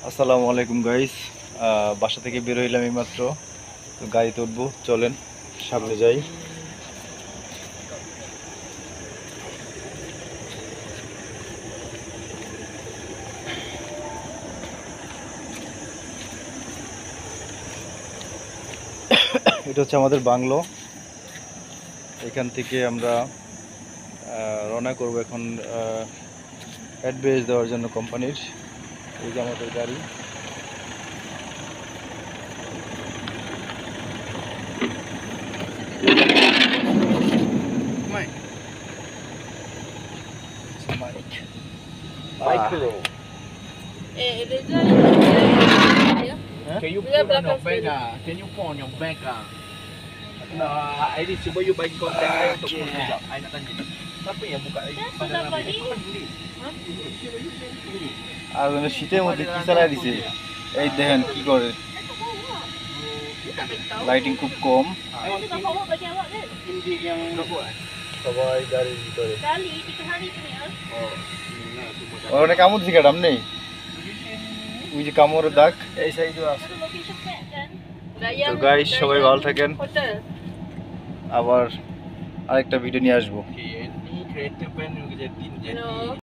আসসালামু আলাইকুম গাইস। বাসা থেকে বের হইলাম এইমাত্র, তো গাড়িতে উঠবো, চলেন সামনে যাই। এটা হচ্ছে আমাদের বাংলো। এখান থেকে আমরা রওনা করব এখন অ্যাডভাইস দেওয়ার জন্য কোম্পানির। এই যে আমাদের গাড়ি। Micro. Reza ya. Can you Bila put on your belakang bag sekali. Can you put on your bag ID cuba you bagi kontak saya untuk put sekejap. I nak tanya. Siapa yang buka ID? Dah sudah balik. আর মানে শীতের মধ্যে কি চালাই দিছে, এই দেখেন কি করে, Tak beritahu. লাইটিং খুব কম। Saya sudah bawa bagi awak kan? Indik yang buat. সবাই গাড়ির ভিতরে। Sekali 3 hari punya. ওখানে কামড় দিছে কাটাম নেই, ওই যে কামড়ের দাগ এই সাইডেও আছে। Ada location map kan? তো guys, সবাই ভালো থাকেন। Hotel. আবার আরেকটা ভিডিও নিয়ে আসবো। Okay, ni kereta van yang kejadian jadi. No.